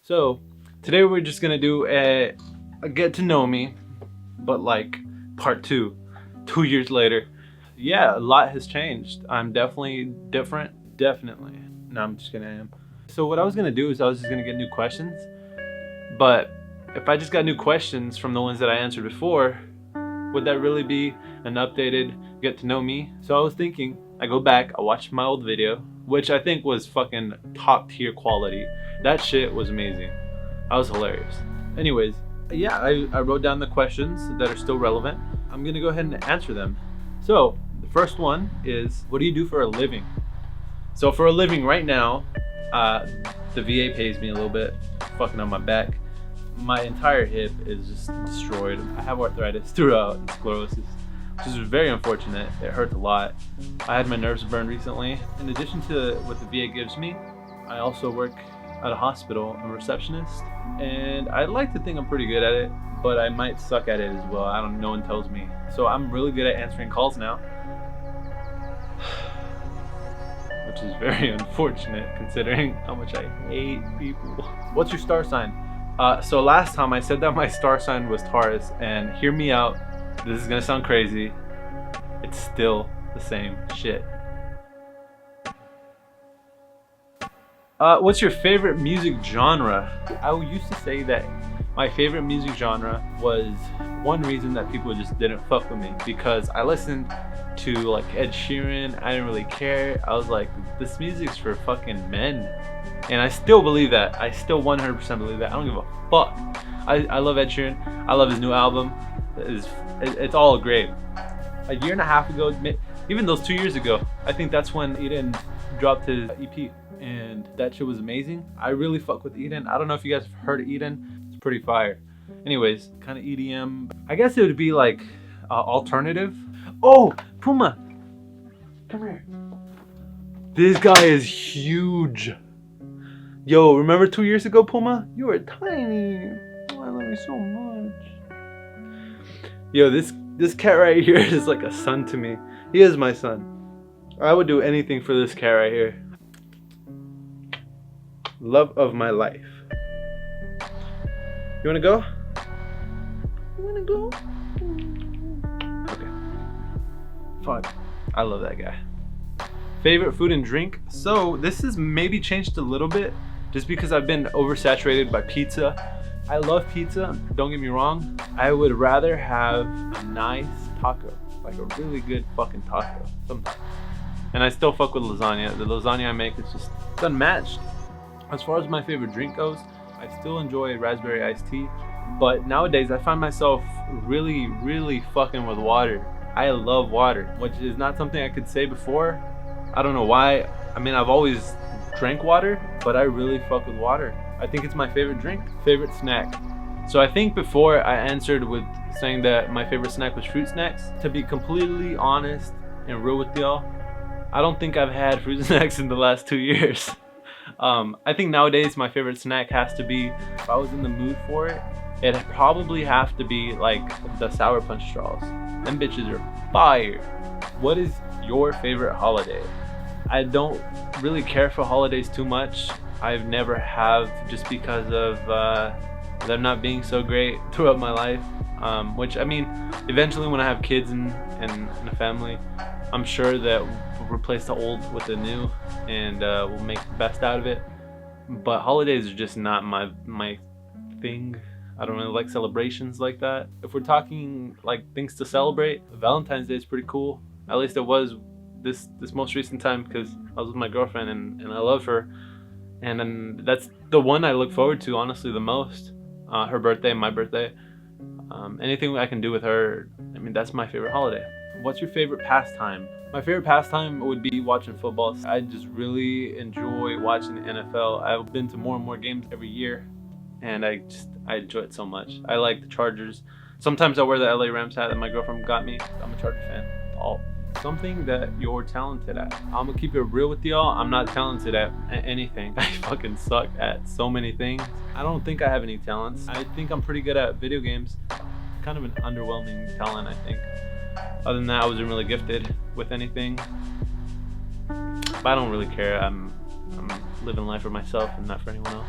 So today we're just gonna do a get to know me, but like part 2 years later. Yeah, a lot has changed. I'm definitely different. Definitely. No, I'm just kidding. I am. So what I was gonna do is I was just gonna get new questions, but if I just got new questions from the ones that I answered before, would that really be an updated get to know me? So I was thinking, I go back, I watch my old video, which I think was fucking top tier quality. That shit was amazing. That was hilarious. Anyways, yeah, I wrote down the questions that are still relevant. I'm gonna go ahead and answer them. So the first one is, what do you do for a living? So for a living right now, the VA pays me a little bit, fucking on my back. My entire hip is just destroyed. I have arthritis throughout and sclerosis, which is very unfortunate. It hurt a lot. I had my nerves burned recently. In addition to what the VA gives me, I also work at a hospital. I'm a receptionist, and I like to think I'm pretty good at it, but I might suck at it as well. I don't know, no one tells me. So I'm really good at answering calls now, which is very unfortunate considering how much I hate people. What's your star sign? So last time I said that my star sign was Taurus, and hear me out, this is gonna sound crazy, it's still the same shit. What's your favorite music genre? I used to say that my favorite music genre was one reason that people just didn't fuck with me, because I listened to like Ed Sheeran. I didn't really care. I was like, this music's for fucking men. And I still believe that. I still 100% believe that. I don't give a fuck. I love Ed Sheeran. I love his new album. It's all great. A year and a half ago, even those 2 years ago, I think that's when Eden dropped his EP. And that shit was amazing. I really fuck with Eden. I don't know if you guys have heard of Eden. It's pretty fire. Anyways, kind of EDM. I guess it would be like alternative. Oh, Puma, come here. This guy is huge. Yo, remember 2 years ago, Puma? You were tiny. Oh, I love you so much. Yo, this cat right here is like a son to me. He is my son. I would do anything for this cat right here. Love of my life. You wanna go? You wanna go? Okay. Fuck. I love that guy. Favorite food and drink? So this has maybe changed a little bit just because I've been oversaturated by pizza. I love pizza, don't get me wrong. I would rather have a nice taco, like a really good fucking taco sometimes. And I still fuck with lasagna. The lasagna I make is just unmatched. As far as my favorite drink goes, I still enjoy raspberry iced tea, but nowadays I find myself really fucking with water. I love water, which is not something I could say before. I don't know why. I mean, I've always drank water, but I really fuck with water. I think it's my favorite drink. Favorite snack? So I think before I answered with saying that my favorite snack was fruit snacks. To be completely honest and real with y'all, I don't think I've had fruit snacks in the last 2 years. I think nowadays my favorite snack has to be, if I was in the mood for it, it'd probably have to be like the Sour Punch straws. Them bitches are fire. What is your favorite holiday? I don't really care for holidays too much. I've never have, just because of them not being so great throughout my life. Which, I mean, eventually when I have kids and a family, I'm sure that we'll replace the old with the new, and we'll make the best out of it. But holidays are just not my thing. I don't really like celebrations like that. If we're talking like things to celebrate, Valentine's Day is pretty cool. At least it was this most recent time, because I was with my girlfriend and I love her. And then that's the one I look forward to, honestly, the most. Her birthday, my birthday. Anything I can do with her, I mean, that's my favorite holiday. What's your favorite pastime? My favorite pastime would be watching football. I just really enjoy watching the NFL. I've been to more and more games every year, and I enjoy it so much. I like the Chargers. Sometimes I wear the LA Rams hat that my girlfriend got me. I'm a Charger fan. Something that you're talented at. I'm gonna keep it real with y'all. I'm not talented at anything. I fucking suck at so many things. I don't think I have any talents. I think I'm pretty good at video games. Kind of an underwhelming talent, I think. Other than that, I wasn't really gifted with anything. But I don't really care. I'm living life for myself and not for anyone else.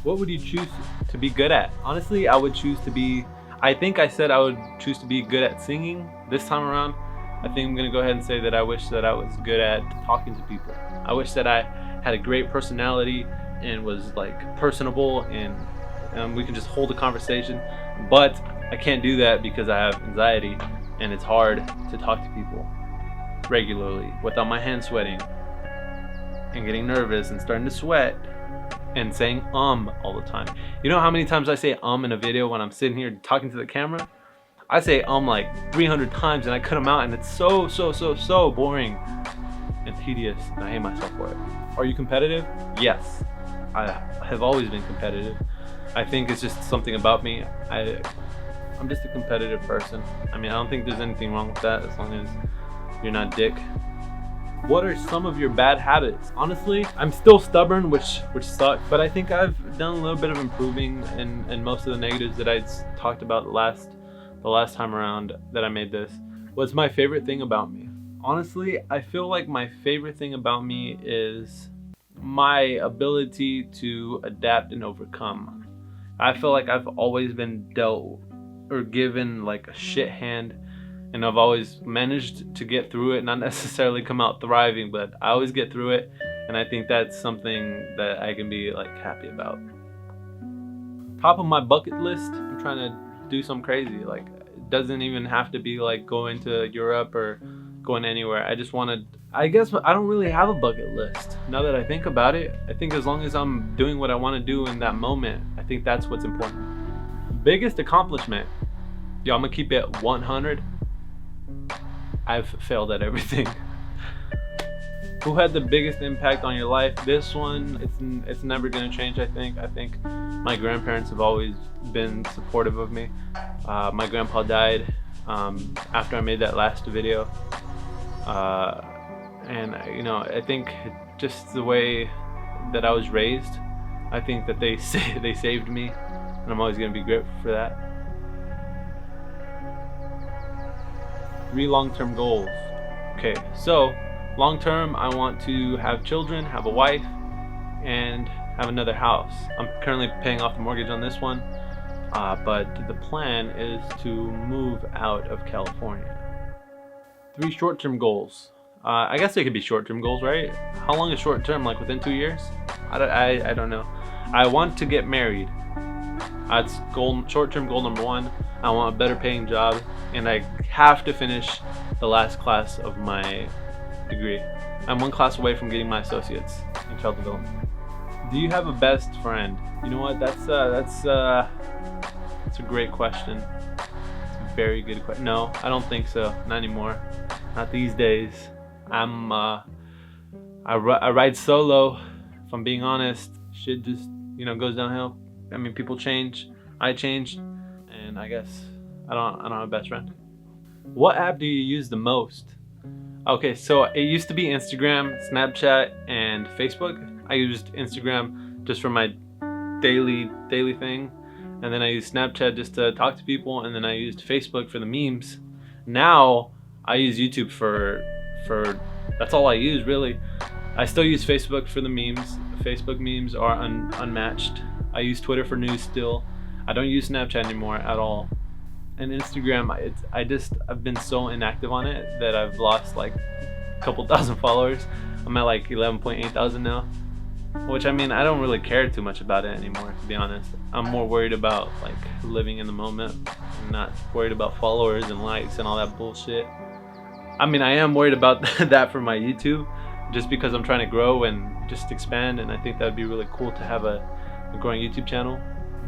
What would you choose to be good at? Honestly, I would choose to be, I think I said I would choose to be good at singing this time around. I think I'm gonna go ahead and say that I wish that I was good at talking to people. I wish that I had a great personality and was like personable and we can just hold a conversation. But I can't do that because I have anxiety and it's hard to talk to people regularly without my hands sweating and getting nervous and starting to sweat and saying all the time. You know how many times I say in a video when I'm sitting here talking to the camera? I say like 300 times and I cut them out, and it's so boring and tedious, and I hate myself for it. Are you competitive? Yes, I have always been competitive. I think it's just something about me. I'm just a competitive person. I mean, I don't think there's anything wrong with that as long as you're not a dick. What are some of your bad habits? Honestly, I'm still stubborn, which sucks, but I think I've done a little bit of improving in most of the negatives that I talked about the last time around that I made this. What's my favorite thing about me? Honestly, I feel like my favorite thing about me is my ability to adapt and overcome. I feel like I've always been dealt or given like a shit hand, and I've always managed to get through it, not necessarily come out thriving, but I always get through it, and I think that's something that I can be like happy about. Top of my bucket list, I'm trying to do something crazy. Like, it doesn't even have to be like going to Europe or going anywhere. I guess I don't really have a bucket list. Now that I think about it, I think as long as I'm doing what I want to do in that moment, I think that's what's important. Biggest accomplishment. Yo, I'm gonna keep it 100. I've failed at everything. Who had the biggest impact on your life? This one, it's never gonna change. I think my grandparents have always been supportive of me. My grandpa died after I made that last video, and I think just the way that I was raised, I think that they saved me, and I'm always gonna be grateful for that. 3 long-term goals. Okay, so long-term, I want to have children, have a wife, and have another house. I'm currently paying off the mortgage on this one, but the plan is to move out of California. 3 short-term goals. I guess they could be short-term goals, right? How long is short-term? Like within 2 years? I don't know. I want to get married. That's short-term goal number 1. I want a better paying job, and I have to finish the last class of my degree. I'm 1 class away from getting my associates in child development. Do you have a best friend? You know what? That's a great question. It's a very good question. No, I don't think so. Not anymore. Not these days. I ride solo. If I'm being honest, shit just goes downhill. I mean, people change. I changed, and I guess I don't have a best friend. What app do you use the most? Okay, so it used to be Instagram, Snapchat, and Facebook. I used Instagram just for my daily thing, and then I used Snapchat just to talk to people, and then I used Facebook for the memes. Now I use YouTube for that's all I use really. I still use Facebook for the memes. Facebook memes are unmatched. I use Twitter for news still. I don't use Snapchat anymore at all. And Instagram, I've been so inactive on it that I've lost like a couple thousand followers. I'm at like 11.8 thousand now, which I mean, I don't really care too much about it anymore, to be honest. I'm more worried about like living in the moment and not worried about followers and likes and all that bullshit. I mean, I am worried about that for my YouTube, just because I'm trying to grow and just expand, and I think that'd be really cool to have a growing YouTube channel.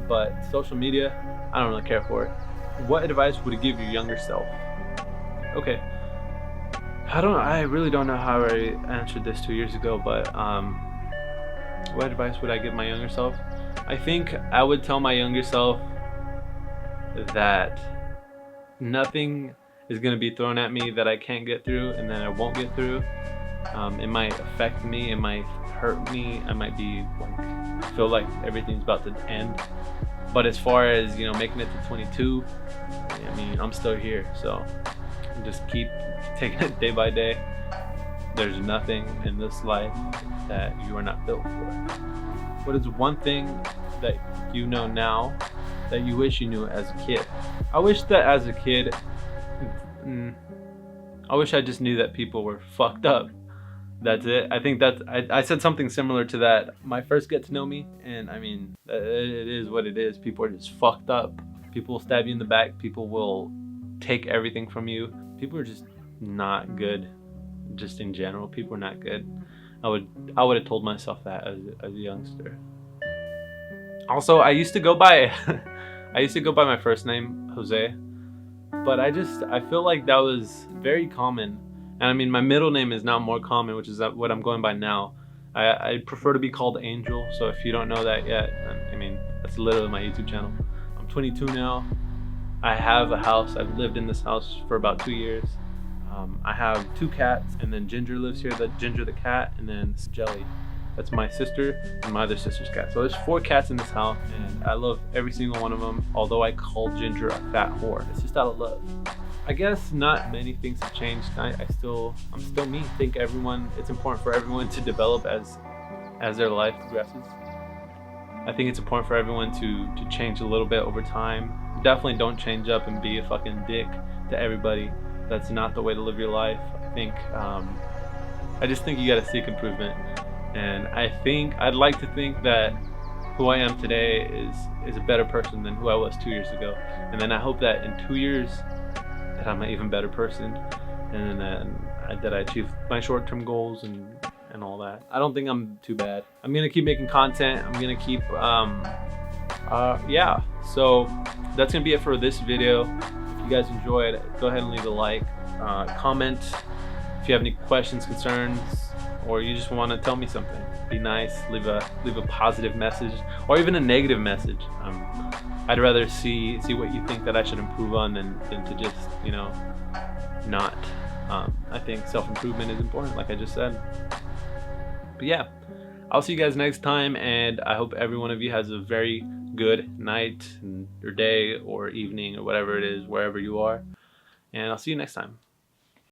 But social media, I don't really care for it. What advice would you give your younger self? Okay, I really don't know how I answered this 2 years ago, but what advice would I give my younger self? I think I would tell my younger self that nothing is going to be thrown at me that I can't get through and that I won't get through. It might affect me, it might hurt me, I might be like feel like everything's about to end, but as far as making it to 22, I mean, I'm still here, so just keep taking it day by day. There's nothing in this life that you are not built for. What is one thing that you know now that you wish you knew as a kid? I wish that as a kid, I wish I just knew that people were fucked up. That's it. I think I said something similar to that my first get to know me, and I mean, it is what it is. People are just fucked up. People will stab you in the back. People will take everything from you. People are just not good. Just in general, people are not good. I would have told myself that as a youngster. Also, I used to go by my first name, Jose, but I feel like that was very common. And I mean, my middle name is now more common, which is what I'm going by now. I prefer to be called Angel. So if you don't know that yet, I mean, that's literally my YouTube channel. I'm 22 now. I have a house. I've lived in this house for about 2 years. I have 2 cats, and then Ginger lives here. Ginger the cat, and then Jelly. That's my sister and my other sister's cat. So there's 4 cats in this house, and I love every single one of them. Although I call Ginger a fat whore, it's just out of love. I guess not many things have changed. I'm still me. I think it's important for everyone to develop as their life progresses. I think it's important for everyone to change a little bit over time. Definitely don't change up and be a fucking dick to everybody. That's not the way to live your life. I just think you gotta seek improvement. And I'd like to think that who I am today is a better person than who I was 2 years ago. And then I hope that in 2 years that I'm an even better person, and then that I achieve my short-term goals and all that. I don't think I'm too bad. I'm gonna keep making content. I'm gonna keep yeah. So that's gonna be it for this video. If you guys enjoyed, go ahead and leave a like, comment if you have any questions, concerns, or you just want to tell me something. Be nice, leave a positive message, or even a negative message. I'd rather see what you think that I should improve on than to just, not. I think self-improvement is important, like I just said. But yeah, I'll see you guys next time, and I hope every one of you has a very good night or day or evening or whatever it is, wherever you are. And I'll see you next time.